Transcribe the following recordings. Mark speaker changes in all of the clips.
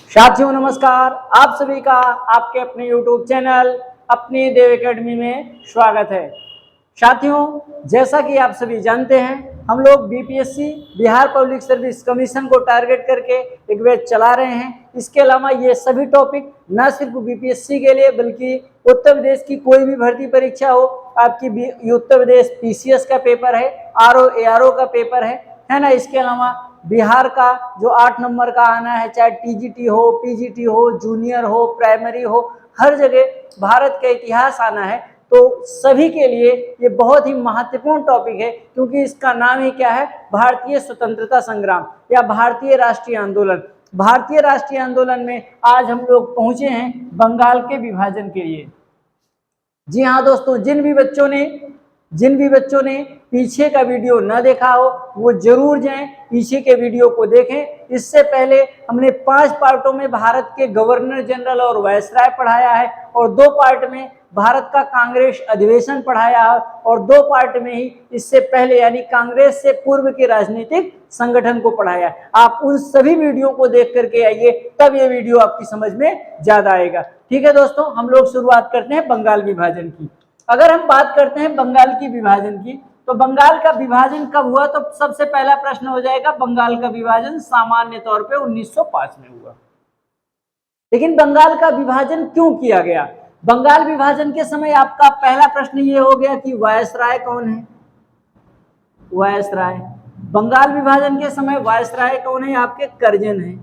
Speaker 1: साथियों नमस्कार, आप सभी का आपके अपने YouTube चैनल अपनी देव एकेडमी में स्वागत है। साथियों, जैसा कि आप सभी जानते हैं, हम लोग BPSC Bihar public service commission को टारगेट करके एक बैच चला रहे हैं। इसके अलावा ये सभी टॉपिक न सिर्फ बीपीएससी के लिए बल्कि उत्तर प्रदेश की कोई भी भर्ती परीक्षा हो, आपकी उत्तर प्रदेश पीसीएस का पेपर है, आरओ एआरओ का पेपर है ना। इसके अलावा बिहार का जो 8 नंबर का आना है, चाहे टीजीटी हो, पीजीटी हो, जूनियर हो, प्राइमरी हो, हर जगह भारत का इतिहास आना है। तो सभी के लिए ये बहुत ही महत्वपूर्ण टॉपिक है, क्योंकि इसका नाम ही क्या है, भारतीय स्वतंत्रता संग्राम या भारतीय राष्ट्रीय आंदोलन। भारतीय राष्ट्रीय आंदोलन में आज हम लोग पहुंचे हैं बंगाल के विभाजन के लिए। जी हाँ दोस्तों, जिन भी बच्चों ने पीछे का वीडियो न देखा हो वो जरूर जाएं, पीछे के वीडियो को देखें। इससे पहले हमने 5 पार्टों में भारत के गवर्नर जनरल और वायसराय पढ़ाया है, और 2 पार्ट में भारत का कांग्रेस अधिवेशन पढ़ाया है, और 2 पार्ट में ही इससे पहले यानी कांग्रेस से पूर्व के राजनीतिक संगठन को पढ़ाया है। आप उन सभी वीडियो को देख करके आइए, तब ये वीडियो आपकी समझ में ज्यादा आएगा। ठीक है दोस्तों, हम लोग शुरुआत करते हैं बंगाल विभाजन की। अगर हम बात करते हैं बंगाल की विभाजन की, तो बंगाल का विभाजन कब हुआ, तो सबसे पहला प्रश्न हो जाएगा बंगाल का विभाजन सामान्य तौर पे 1905 में हुआ। लेकिन बंगाल का विभाजन क्यों किया गया? बंगाल विभाजन के समय आपका पहला प्रश्न ये हो गया कि वायसराय कौन है। वायसराय, बंगाल विभाजन के समय वायसराय कौन है? आपके कर्जन है,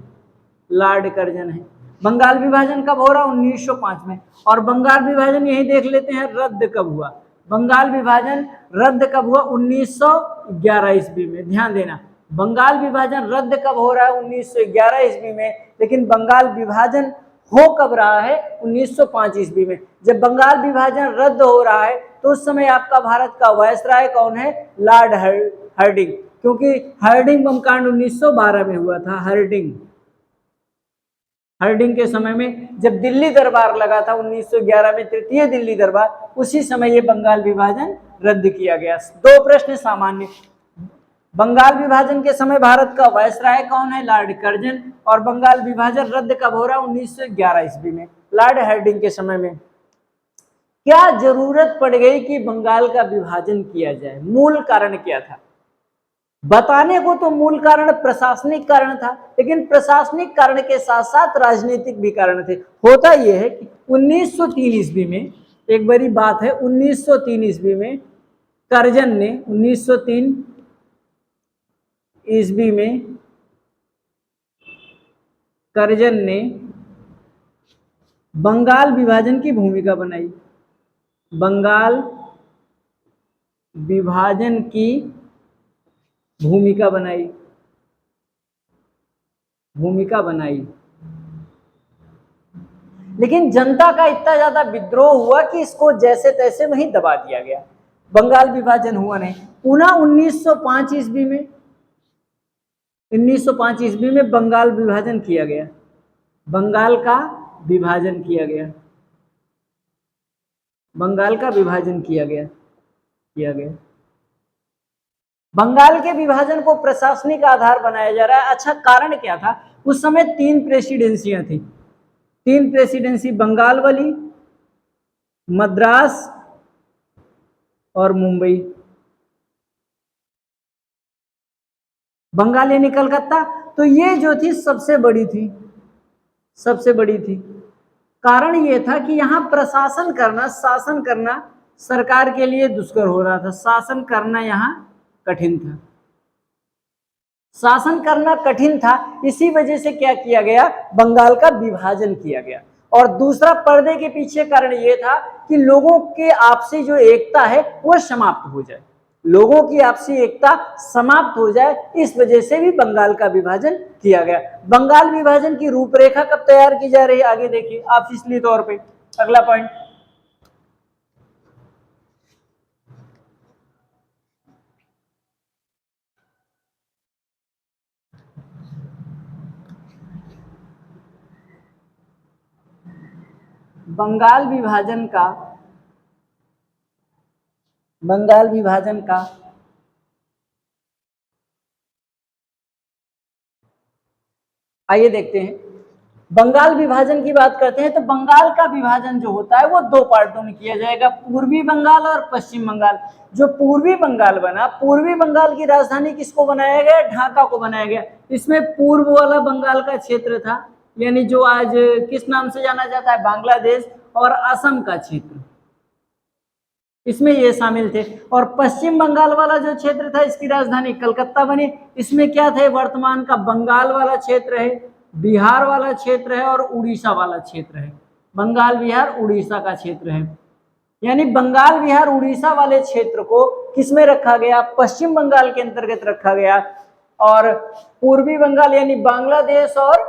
Speaker 1: लॉर्ड कर्जन है। बंगाल विभाजन कब हो रहा? 1905 में। और बंगाल विभाजन यही देख लेते हैं रद्द कब हुआ। बंगाल विभाजन रद्द कब हुआ? 1911 ईस्वी में। ध्यान देना, बंगाल विभाजन रद्द कब हो रहा है? 1911 ईस्वी में। लेकिन बंगाल विभाजन हो कब रहा है? 1905 ईस्वी में। जब बंगाल विभाजन रद्द हो रहा है तो उस समय आपका भारत का वायसराय कौन है? लॉर्ड हार्डिंग, क्योंकि हार्डिंग बमकांड 1912 में हुआ था। हार्डिंग के समय में जब दिल्ली दरबार लगा था 1911 में, तृतीय दिल्ली दरबार, उसी समय ये बंगाल विभाजन रद्द किया गया। 2 प्रश्न सामान्य। बंगाल विभाजन के समय भारत का वायसराय कौन है? Lord Curzon. और बंगाल विभाजन रद्द कब हो रहा? 1911 ईस्वी में, लॉर्ड हार्डिंग के समय में। क्या जरूरत पड़ गई कि बंगाल का विभाजन किया जाए? मूल कारण क्या था? बताने को तो मूल कारण प्रशासनिक कारण था, लेकिन प्रशासनिक कारण के साथ साथ राजनीतिक भी कारण थे। होता यह है कि 1903 ईस्वी में, एक बड़ी बात है, 1903 ईस्वी में कर्जन ने 1903 ईस्वी में कर्जन ने बंगाल विभाजन की भूमिका बनाई। बंगाल विभाजन की भूमिका बनाई। लेकिन जनता का इतना ज्यादा विद्रोह हुआ कि इसको जैसे तैसे वहीं दबा दिया गया। बंगाल विभाजन हुआ नहीं। पुनः 1905 ईस्वी में बंगाल विभाजन किया गया। बंगाल का विभाजन किया गया। बंगाल का विभाजन किया गया। बंगाल के विभाजन को प्रशासनिक आधार बनाया जा रहा है। अच्छा, कारण क्या था? उस समय 3 प्रेसिडेंसियां थी। 3 प्रेसिडेंसी, बंगाल वाली, मद्रास और मुंबई। बंगाल यानी कलकत्ता। तो ये जो थी सबसे बड़ी थी। कारण ये था कि यहां प्रशासन करना, शासन करना सरकार के लिए दुष्कर हो रहा था। शासन करना यहां कठिन था। इसी वजह से क्या किया गया? बंगाल का विभाजन किया गया। और दूसरा पर्दे के पीछे कारण यह था कि लोगों के आपसी जो एकता है वो समाप्त हो जाए। इस वजह से भी बंगाल का विभाजन किया गया। बंगाल विभाजन की रूपरेखा कब तैयार की जा रही है? आगे देखिए ऑफिशियली तौर पे। अगला पॉइंट, बंगाल विभाजन का आइए देखते हैं, बंगाल विभाजन की बात करते हैं तो बंगाल का विभाजन जो होता है वो दो पार्टों में किया जाएगा, पूर्वी बंगाल और पश्चिम बंगाल। जो पूर्वी बंगाल बना, पूर्वी बंगाल की राजधानी किसको बनाया गया? ढाका को बनाया गया। इसमें पूर्व वाला बंगाल का क्षेत्र था, यानी जो आज किस नाम से जाना जाता है? बांग्लादेश और असम का क्षेत्र, इसमें ये शामिल थे। और पश्चिम बंगाल वाला जो क्षेत्र था, इसकी राजधानी कलकत्ता बनी। इसमें क्या थे? वर्तमान का बंगाल वाला क्षेत्र है, बिहार वाला क्षेत्र है और उड़ीसा वाला क्षेत्र है। बंगाल, बिहार, उड़ीसा का क्षेत्र है। यानी बंगाल, बिहार, उड़ीसा वाले क्षेत्र को किसमें रखा गया? पश्चिम बंगाल के अंतर्गत रखा गया। और पूर्वी बंगाल यानी बांग्लादेश और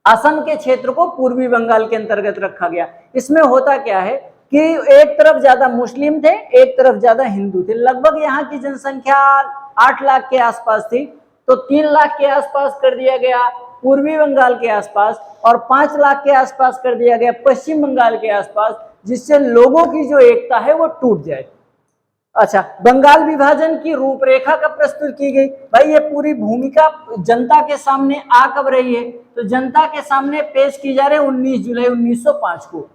Speaker 1: असम के क्षेत्र को पूर्वी बंगाल के अंतर्गत रखा गया। इसमें होता क्या है कि एक तरफ ज्यादा मुस्लिम थे, एक तरफ ज्यादा हिंदू थे। लगभग यहाँ की जनसंख्या 8 लाख के आसपास थी, तो 3 लाख के आसपास कर दिया गया पूर्वी बंगाल के आसपास और 5 लाख के आसपास कर दिया गया पश्चिम बंगाल के आसपास, जिससे लोगों की जो एकता है वो टूट जाए। अच्छा, बंगाल विभाजन की रूपरेखा कब प्रस्तुत की गई? भाई ये पूरी भूमिका जनता के सामने आ कब रही है? तो जनता के सामने पेश की जा रही है 19 जुलाई 1905 को।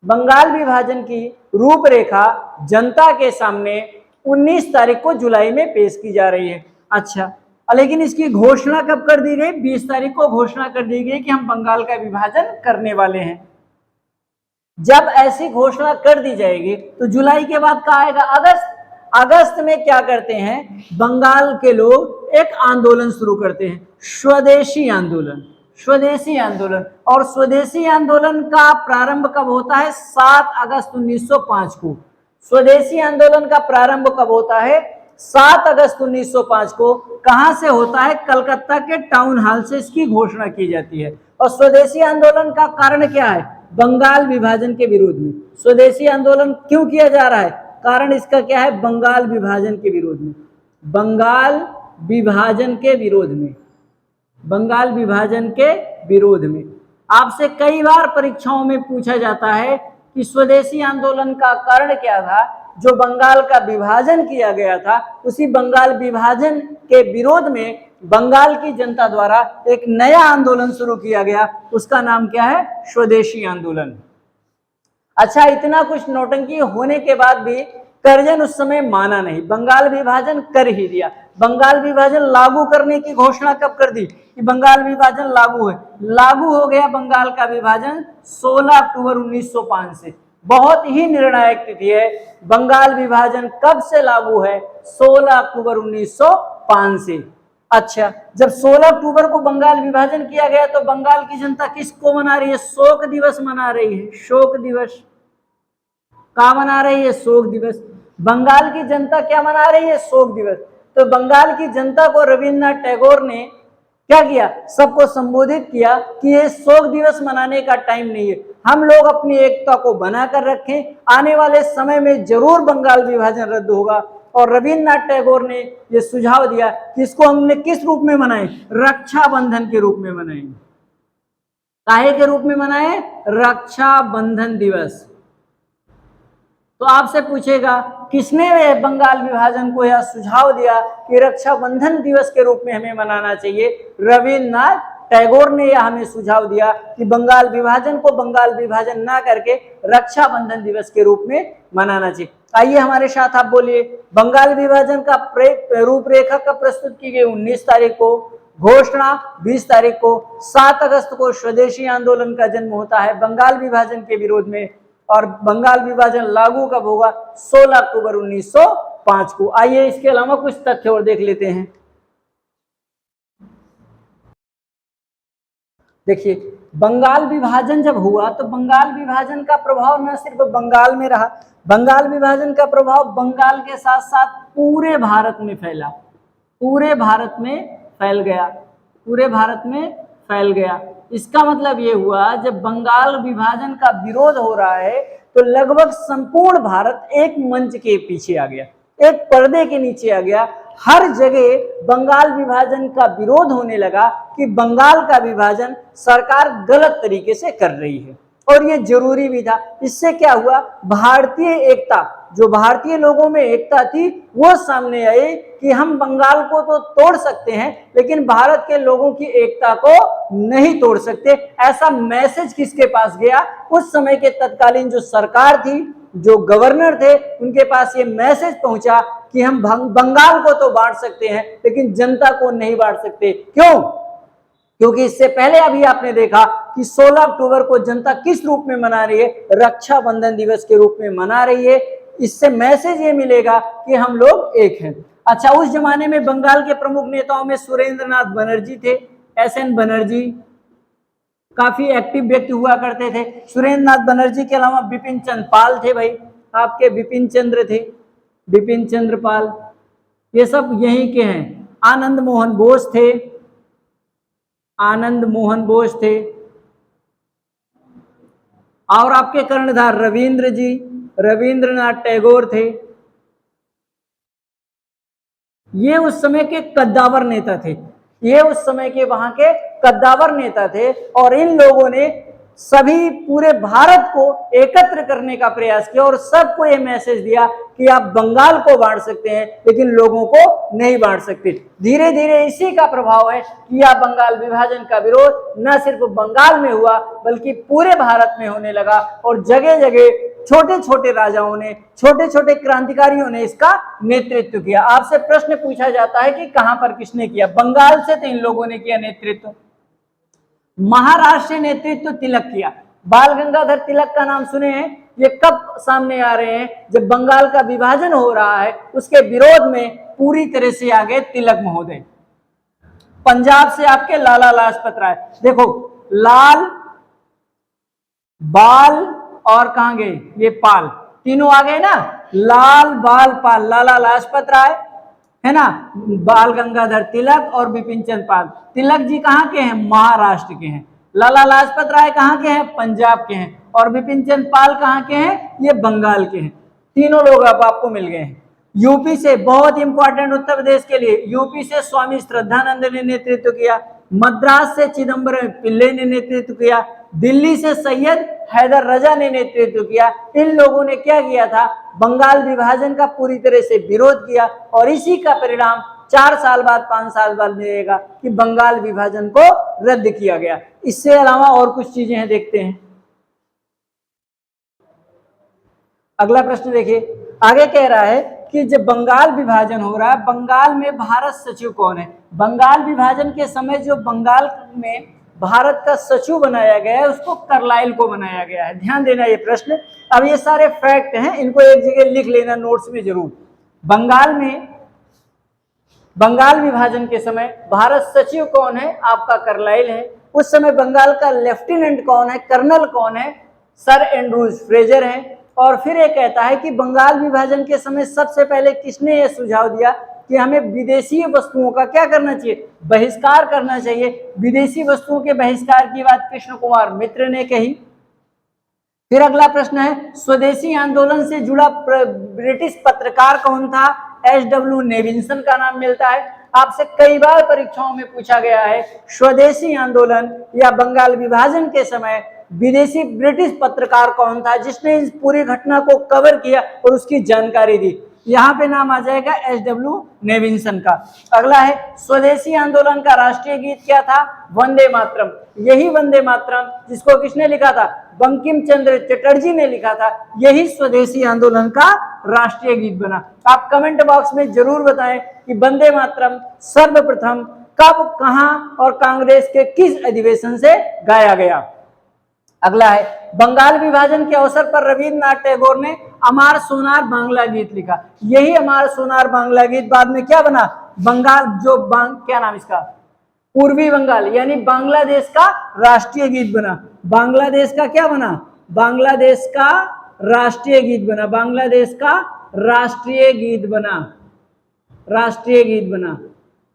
Speaker 1: बंगाल विभाजन की रूपरेखा जनता के सामने 19 तारीख को जुलाई में पेश की जा रही है। अच्छा, लेकिन इसकी घोषणा कब कर दी गई? 20 तारीख को घोषणा कर दी गई कि हम बंगाल का विभाजन करने वाले हैं। जब ऐसी घोषणा कर दी जाएगी तो जुलाई के बाद क्या आएगा? अगस्त। अगस्त में क्या करते हैं? बंगाल के लोग एक आंदोलन शुरू करते हैं, स्वदेशी आंदोलन। स्वदेशी आंदोलन, और स्वदेशी आंदोलन का प्रारंभ कब होता है? 7 अगस्त 1905 को। स्वदेशी आंदोलन का प्रारंभ कब होता है? 7 अगस्त 1905 को। कहां से होता है? कलकत्ता के टाउन हॉल से इसकी घोषणा की जाती है। और स्वदेशी आंदोलन का कारण क्या है? बंगाल विभाजन के विरोध में। स्वदेशी आंदोलन क्यों किया जा रहा है? कारण इसका क्या है? बंगाल विभाजन के विरोध में। बंगाल विभाजन के विरोध में। बंगाल विभाजन के विरोध में। आपसे कई बार परीक्षाओं में पूछा जाता है कि स्वदेशी आंदोलन का कारण क्या था? जो बंगाल का विभाजन किया गया था, उसी बंगाल विभाजन के विरोध में बंगाल की जनता द्वारा एक नया आंदोलन शुरू किया गया, उसका नाम क्या है? स्वदेशी आंदोलन। अच्छा, इतना कुछ नौटंकी होने के बाद भी करजन उस समय माना नहीं, बंगाल विभाजन कर ही दिया। बंगाल विभाजन लागू करने की घोषणा कब कर दी कि बंगाल विभाजन लागू है? लागू हो गया बंगाल का विभाजन 16 अक्टूबर 1905 से। बहुत ही निर्णायक तिथि है। बंगाल विभाजन कब से लागू है? 16 अक्टूबर 1905 से। अच्छा, जब 16 अक्टूबर को बंगाल विभाजन किया गया तो बंगाल की जनता किसको मना रही है? शोक दिवस मना रही है। शोक दिवस क्या मना रही है? शोक दिवस। बंगाल की जनता क्या मना रही है? शोक दिवस। तो बंगाल की जनता को रविन्द्रनाथ टैगोर ने क्या किया? सबको संबोधित किया कि ये शोक दिवस मनाने का टाइम नहीं है, हम लोग अपनी एकता को बनाकर रखें, आने वाले समय में जरूर बंगाल विभाजन रद्द होगा। और रविन्द्रनाथ टैगोर ने ये सुझाव दिया कि इसको हमने किस रूप में मनाएं? रक्षाबंधन के रूप में मनाएं। काहे के रूप में मनाएं? रक्षाबंधन दिवस। तो आपसे पूछेगा किसने बंगाल विभाजन को यह सुझाव दिया कि रक्षाबंधन दिवस के रूप में हमें मनाना चाहिए? रविन्द्रनाथ टैगोर ने यह हमें सुझाव दिया कि बंगाल विभाजन को बंगाल विभाजन ना करके रक्षाबंधन दिवस के रूप में मनाना चाहिए। आइए हमारे साथ आप बोलिए, बंगाल विभाजन का रूपरेखा कब प्रस्तुत की गई? 19 तारीख को। घोषणा 20 तारीख को। 7 अगस्त को स्वदेशी आंदोलन का जन्म होता है बंगाल विभाजन के विरोध में। और बंगाल विभाजन लागू कब होगा? 16 अक्टूबर 1905 को। आइए इसके अलावा कुछ तथ्य और देख लेते हैं। देखिए, बंगाल विभाजन जब हुआ तो बंगाल विभाजन का प्रभाव न सिर्फ बंगाल में रहा, बंगाल विभाजन का प्रभाव बंगाल के साथ साथ पूरे भारत में फैला। पूरे भारत में फैल गया। पूरे भारत में फैल गया। इसका मतलब ये हुआ, जब बंगाल विभाजन का विरोध हो रहा है तो लगभग संपूर्ण भारत एक मंच के पीछे आ गया, एक पर्दे के नीचे आ गया। हर जगह बंगाल विभाजन का विरोध होने लगा कि बंगाल का विभाजन सरकार गलत तरीके से कर रही है और ये जरूरी भी था। इससे क्या हुआ? भारतीय एकता, जो भारतीय लोगों में एकता थी वो सामने आई कि हम बंगाल को तो तोड़ सकते हैं लेकिन भारत के लोगों की एकता को नहीं तोड़ सकते। ऐसा मैसेज किसके पास गया? उस समय के तत्कालीन जो सरकार थी, जो गवर्नर थे, उनके पास ये मैसेज पहुंचा कि हम बंगाल को तो बांट सकते हैं लेकिन जनता को नहीं बांट सकते। क्यों? क्योंकि इससे पहले अभी आपने देखा कि 16 अक्टूबर को जनता किस रूप में मना रही है? रक्षाबंधन दिवस के रूप में मना रही है। इससे मैसेज ये मिलेगा कि हम लोग एक हैं। अच्छा, उस जमाने में बंगाल के प्रमुख नेताओं में सुरेंद्रनाथ बनर्जी थे, एसएन बनर्जी, काफी एक्टिव व्यक्ति हुआ करते थे। सुरेंद्रनाथ बनर्जी के अलावा बिपिन चंद्र पाल थे, भाई आपके बिपिन चंद्र थे, बिपिन चंद्र पाल, ये सब यहीं के हैं। आनंद मोहन बोस थे, आनंद मोहन बोस थे, और आपके कर्णधार रविंद्र जी, रविंद्रनाथ टैगोर थे। ये उस समय के कद्दावर नेता थे, ये उस समय के वहां के कद्दावर नेता थे और इन लोगों ने सभी पूरे भारत को एकत्र करने का प्रयास किया और सबको ये मैसेज दिया कि आप बंगाल को बांट सकते हैं लेकिन लोगों को नहीं बांट सकते। धीरे धीरे इसी का प्रभाव है कि यह बंगाल विभाजन का विरोध न सिर्फ बंगाल में हुआ बल्कि पूरे भारत में होने लगा और जगह जगह छोटे छोटे राजाओं ने, छोटे छोटे क्रांतिकारियों ने इसका नेतृत्व किया। आपसे प्रश्न पूछा जाता है कि कहां पर किसने किया? बंगाल से तो इन लोगों ने किया नेतृत्व। महाराष्ट्र नेतृत्व तिलक किया। बाल गंगाधर तिलक का नाम सुने हैं? ये कब सामने आ रहे हैं? जब बंगाल का विभाजन हो रहा है, उसके विरोध में पूरी तरह से आगे तिलक महोदय। पंजाब से आपके लाला लाजपत राय, देखो लाल, बाल और कहां गए ये पाल, तीनों आ गए ना, लाल बाल पाल, लाला लाजपत राय है ना, बाल गंगाधर तिलक और बिपिन चंद्र पाल। तिलक जी कहां के हैं? महाराष्ट्र के हैं। लाला लाजपत राय कहां के हैं? पंजाब के हैं। और बिपिन चंद्र पाल कहां के हैं? ये बंगाल के हैं। तीनों लोग अब आपको मिल गए हैं। यूपी से, बहुत इंपॉर्टेंट उत्तर प्रदेश के लिए, यूपी से स्वामी श्रद्धानंद ने नेतृत्व किया। मद्रास से चिदम्बरम पिल्ले ने नेतृत्व किया। दिल्ली से सैयद हैदर रजा ने नेतृत्व किया। इन लोगों ने क्या किया था? बंगाल विभाजन का पूरी तरह से विरोध किया और इसी का परिणाम 4 साल बाद, 5 साल बाद मिलेगा कि बंगाल विभाजन को रद्द किया गया। इससे अलावा और कुछ चीजें हैं, देखते हैं। अगला प्रश्न देखिए, आगे कह रहा है कि जब बंगाल विभाजन हो रहा है, बंगाल में भारत सचिव कौन है? बंगाल विभाजन के समय जो बंगाल में भारत का सचिव बनाया गया है उसको कार्लाइल को बनाया गया है। ध्यान देना ये प्रश्न। अब ये सारे फैक्ट हैं, इनको एक जगह लिख लेना नोट्स में जरूर। बंगाल में, बंगाल विभाजन के समय भारत सचिव कौन है? आपका कार्लाइल है। उस समय बंगाल का लेफ्टिनेंट कौन है, कर्नल कौन है? सर एंड्रूज फ्रेजर है। और फिर ये कहता है कि बंगाल विभाजन के समय सबसे पहले किसने ये सुझाव दिया कि हमें विदेशी वस्तुओं का क्या करना चाहिए? बहिष्कार करना चाहिए। विदेशी वस्तुओं के बहिष्कार की बात कृष्ण कुमार मित्र ने कही। फिर अगला प्रश्न है, स्वदेशी आंदोलन से जुड़ा ब्रिटिश पत्रकार कौन था? एच.डब्ल्यू. नेविल्सन का नाम मिलता है। आपसे कई बार परीक्षाओं में पूछा गया है स्वदेशी आंदोलन या बंगाल विभाजन के समय विदेशी ब्रिटिश पत्रकार कौन था जिसने इस पूरी घटना को कवर किया और उसकी जानकारी दी? यहाँ पे नाम आ जाएगा एच.डब्ल्यू. नेविल्सन का। अगला है, स्वदेशी आंदोलन का राष्ट्रीय गीत क्या था? वंदे मातरम। यही वंदे मातरम जिसको किसने लिखा था? बंकिम चंद्र चटर्जी ने लिखा था। यही स्वदेशी आंदोलन का राष्ट्रीय गीत बना। आप कमेंट बॉक्स में जरूर बताएं कि वंदे मातरम सर्वप्रथम कब, कहां और कांग्रेस के किस अधिवेशन से गाया गया। अगला है, बंगाल विभाजन के अवसर पर रविंद्रनाथ टैगोर ने अमार सोनार बांग्ला गीत लिखा। यही अमार सोनार बांग्ला गीत बाद में क्या बना? बंगाल जो क्या नाम इसका, पूर्वी बंगाल यानी बांग्लादेश का राष्ट्रीय गीत बना। बांग्लादेश का क्या बना? बांग्लादेश का राष्ट्रीय गीत बना। बांग्लादेश का राष्ट्रीय गीत बना। राष्ट्रीय गीत बना।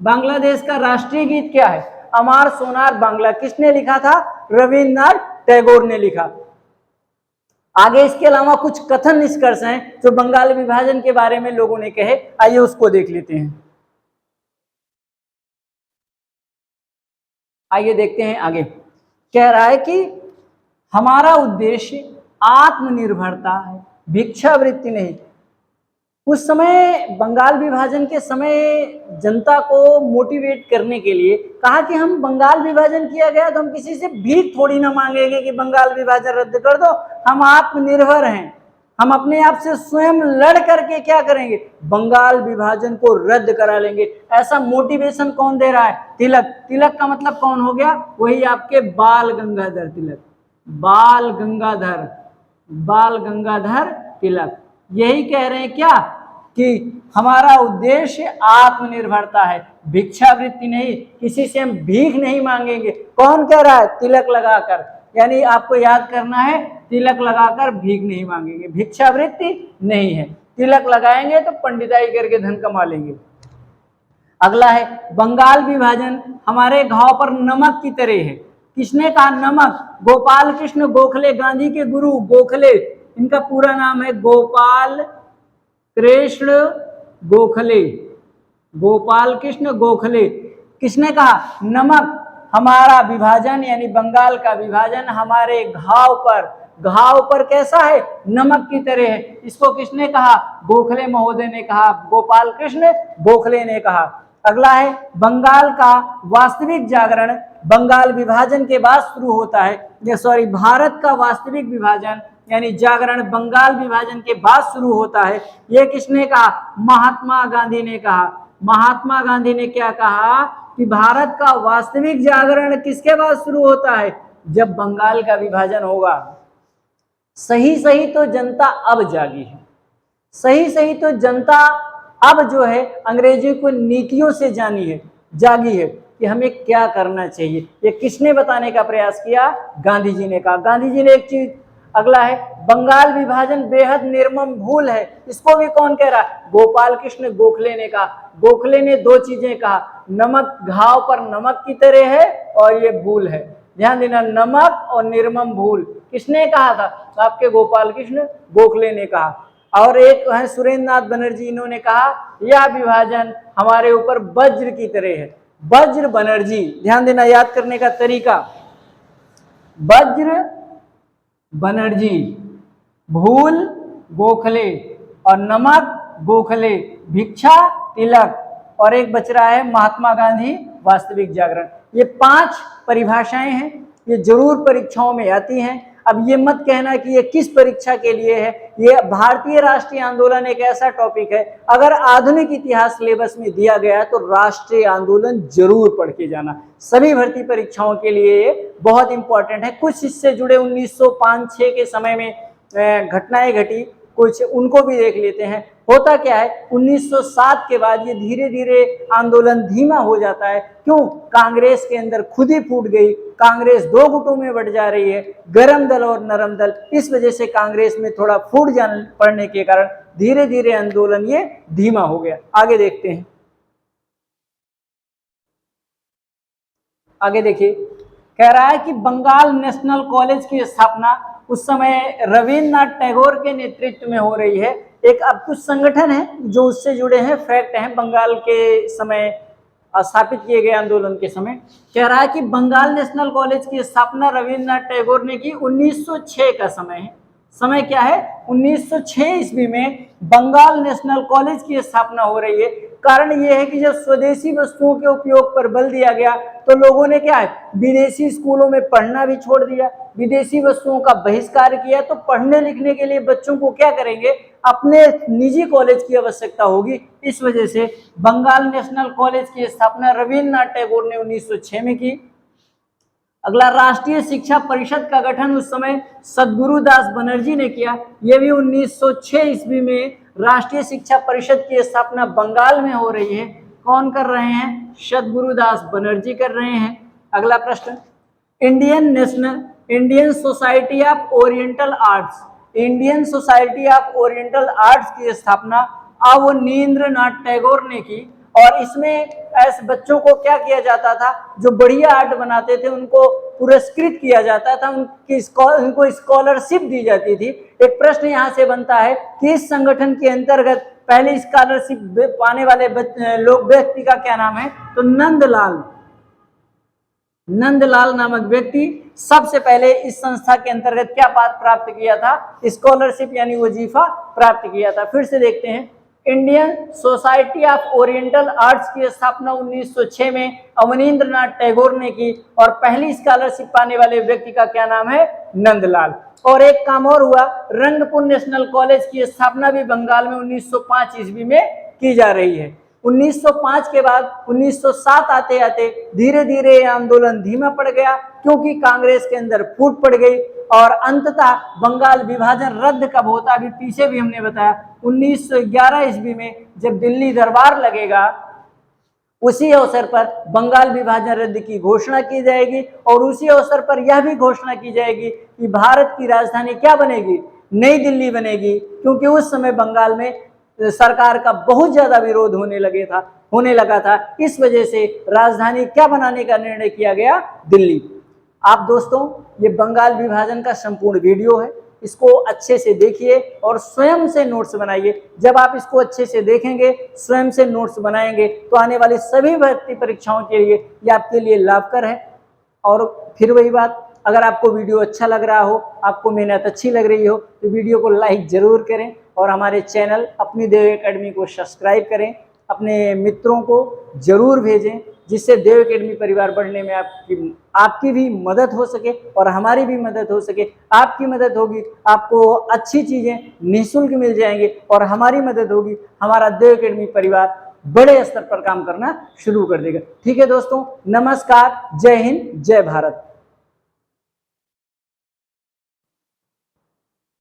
Speaker 1: बांग्लादेश का राष्ट्रीय गीत क्या है? अमार सोनार बांग्ला। किसने लिखा था? रविंद्रनाथ टैगोर ने लिखा। आगे इसके अलावा कुछ कथन निष्कर्ष हैं जो बंगाल विभाजन के बारे में लोगों ने कहे, आइए उसको देख लेते हैं। आइए देखते हैं आगे। कह रहा है कि हमारा उद्देश्य आत्मनिर्भरता है, भिक्षावृत्ति नहीं। उस समय बंगाल विभाजन के समय जनता को मोटिवेट करने के लिए कहा कि हम बंगाल विभाजन किया गया तो हम किसी से भीख थोड़ी ना मांगेंगे कि बंगाल विभाजन रद्द कर दो, हम आत्मनिर्भर हैं, हम अपने आप से स्वयं लड़ करके क्या करेंगे, बंगाल विभाजन को रद्द करा लेंगे। ऐसा मोटिवेशन कौन दे रहा है? तिलक। तिलक का मतलब कौन हो गया? वही आपके बाल गंगाधर तिलक, बाल गंगाधर तिलक। यही कह रहे हैं क्या कि हमारा उद्देश्य आत्मनिर्भरता है, भिक्षावृत्ति नहीं, किसी से हम भीख नहीं मांगेंगे। कौन कह रहा है? तिलक लगाकर। यानी आपको याद करना है, तिलक लगाकर भीख नहीं मांगेंगे, भिक्षावृत्ति नहीं है, तिलक लगाएंगे तो पंडिताई करके धन कमा लेंगे। अगला है बंगाल विभाजन हमारे घाव पर नमक की तरह है। किसने कहा नमक? गोपाल कृष्ण गोखले, गांधी के गुरु गोखले, इनका पूरा नाम है गोपाल कृष्ण गोखले, गोपाल कृष्ण गोखले। किसने कहा नमक हमारा विभाजन यानी बंगाल का विभाजन हमारे घाव पर कैसा है? नमक की तरह है। इसको किसने कहा? गोखले महोदय ने कहा, गोपाल कृष्ण गोखले ने कहा। अगला है बंगाल का वास्तविक जागरण बंगाल विभाजन के बाद शुरू होता है, भारत का वास्तविक विभाजन यानी जागरण बंगाल विभाजन के बाद शुरू होता है। यह किसने कहा? महात्मा गांधी ने कहा। महात्मा गांधी ने क्या कहा कि भारत का वास्तविक जागरण किसके बाद शुरू होता है? जब बंगाल का विभाजन होगा। सही तो जनता अब जागी है, सही तो जनता अब जो है अंग्रेजी को नीतियों से जागी है कि हमें क्या करना चाहिए। ये किसने बताने का प्रयास किया? गांधी जी ने कहा। गांधी जी ने एक चीज। अगला है बंगाल विभाजन बेहद निर्मम भूल है। इसको भी कौन कह रहा है? गोपाल कृष्ण गोखले ने कहा। गोखले ने दो चीजें कहा, नमक घाव पर नमक की तरह है और ये भूल है। ध्यान देना, नमक और निर्मम भूल किसने कहा था? आपके गोपाल कृष्ण गोखले ने कहा। और एक है सुरेंद्र नाथ बनर्जी, इन्होंने कहा यह विभाजन हमारे ऊपर वज्र की तरह है। वज्र बनर्जी, ध्यान देना, याद करने का तरीका, वज्र बनर्जी, भूल गोखले और नमक गोखले, भिक्षा तिलक और एक बच रहा है महात्मा गांधी वास्तविक जागरण। ये 5 परिभाषाएं हैं, ये जरूर परीक्षाओं में आती हैं। अब ये मत कहना कि ये किस परीक्षा के लिए है। ये भारतीय राष्ट्रीय आंदोलन एक ऐसा टॉपिक है, अगर आधुनिक इतिहास सिलेबस में दिया गया है तो राष्ट्रीय आंदोलन जरूर पढ़ के जाना। सभी भर्ती परीक्षाओं के लिए ये बहुत इंपॉर्टेंट है। कुछ इससे जुड़े 1905-6 के समय में घटनाएं घटी, कुछ उनको भी देख लेते हैं। होता क्या है, 1907 के बाद ये धीरे धीरे आंदोलन धीमा हो जाता है। क्यों? कांग्रेस के अंदर खुद ही फूट गई, कांग्रेस 2 गुटों में बट जा रही है, गरम दल और नरम दल। इस वजह से कांग्रेस में थोड़ा फूट जाने पड़ने के कारण धीरे धीरे आंदोलन ये धीमा हो गया। आगे देखते हैं, आगे देखिए, कह रहा है कि बंगाल नेशनल कॉलेज की स्थापना उस समय रविन्द्रनाथ टैगोर के नेतृत्व में हो रही है। एक अब कुछ संगठन है जो उससे जुड़े हैं, फैक्ट हैं, बंगाल के समय स्थापित किए गए आंदोलन के समय। कह रहा है कि बंगाल नेशनल कॉलेज की स्थापना रविन्द्रनाथ टैगोर ने की 1906 का समय है। समय क्या है? 1906 ईस्वी में बंगाल नेशनल कॉलेज की स्थापना हो रही है। कारण यह है कि जब स्वदेशी वस्तुओं के उपयोग पर बल दिया गया तो लोगों ने क्या है, विदेशी स्कूलों में पढ़ना भी छोड़ दिया, विदेशी वस्तुओं का बहिष्कार किया। तो पढ़ने लिखने के लिए बच्चों को क्या करेंगे, अपने निजी कॉलेज की आवश्यकता होगी। इस वजह से बंगाल नेशनल कॉलेज की स्थापना रविन्द्रनाथ टैगोर ने 1906 में की। अगला, राष्ट्रीय शिक्षा परिषद का गठन उस समय सद्गुरुदास बनर्जी ने किया। यह भी 1906 ईस्वी में राष्ट्रीय शिक्षा परिषद की स्थापना बंगाल में हो रही है। कौन कर रहे हैं? सद्गुरुदास बनर्जी कर रहे हैं। अगला प्रश्न, Indian society of oriental arts, Indian society of oriental arts की स्थापना अवनींद्रनाथ टैगोर ने की। और इसमें ऐसे बच्चों को क्या किया जाता था, जो बढ़िया आर्ट बनाते थे उनको पुरस्कृत किया जाता था, उनको स्कॉलरशिप दी जाती थी। एक प्रश्न यहाँ से बनता है कि इस संगठन के अंतर्गत पहले स्कॉलरशिप पाने वाले व्यक्ति का क्या नाम है? तो नंदलाल नामक व्यक्ति सबसे पहले इस संस्था के अंतर्गत क्या प्राप्त किया था? स्कॉलरशिप यानी वजीफा प्राप्त किया था। फिर से देखते हैं, Indian society of oriental arts की स्थापना 1906 में अवनींद्रनाथ टैगोर ने की और पहली स्कॉलरशिप पाने वाले व्यक्ति का क्या नाम है? नंदलाल। और एक काम और हुआ, रंगपुर नेशनल कॉलेज की स्थापना भी बंगाल में 1905 ईस्वी में की जा रही है। 1905 के बाद 1907 आते आते धीरे धीरे ये आंदोलन धीमा पड़ गया क्योंकि कांग्रेस के अंदर फूट पड़ गई और अंततः बंगाल विभाजन रद्द कब होता, अभी पीछे भी हमने बताया 1911 ईस्वी में जब दिल्ली दरबार लगेगा, उसी अवसर पर बंगाल विभाजन रद्द की घोषणा की जाएगी और उसी अवसर पर यह भी घोषणा की जाएगी कि भारत की राजधानी क्या बनेगी? नई दिल्ली बनेगी, क्योंकि उस समय बंगाल में सरकार का बहुत ज्यादा विरोध होने लगा था। इस वजह से राजधानी क्या बनाने का निर्णय किया गया? दिल्ली। आप दोस्तों, ये बंगाल विभाजन का संपूर्ण वीडियो है, इसको अच्छे से देखिए और स्वयं से नोट्स बनाइए। जब आप इसको अच्छे से देखेंगे, स्वयं से नोट्स बनाएंगे, तो आने वाली सभी भर्ती परीक्षाओं के लिए ये आपके लिए लाभकर है। और फिर वही बात, अगर आपको वीडियो अच्छा लग रहा हो, आपको मेहनत अच्छी लग रही हो, तो वीडियो को लाइक जरूर करें और हमारे चैनल अपनी देव एकेडमी को सब्सक्राइब करें। अपने मित्रों को जरूर भेजें, जिससे देव एकेडमी परिवार बढ़ने में आपकी भी मदद हो सके और हमारी भी मदद हो सके। आपकी मदद होगी, आपको अच्छी चीज़ें निःशुल्क मिल जाएंगी और हमारी मदद होगी, हमारा देव एकेडमी परिवार बड़े स्तर पर काम करना शुरू कर देगा। ठीक है दोस्तों, नमस्कार, जय हिंद, जय भारत।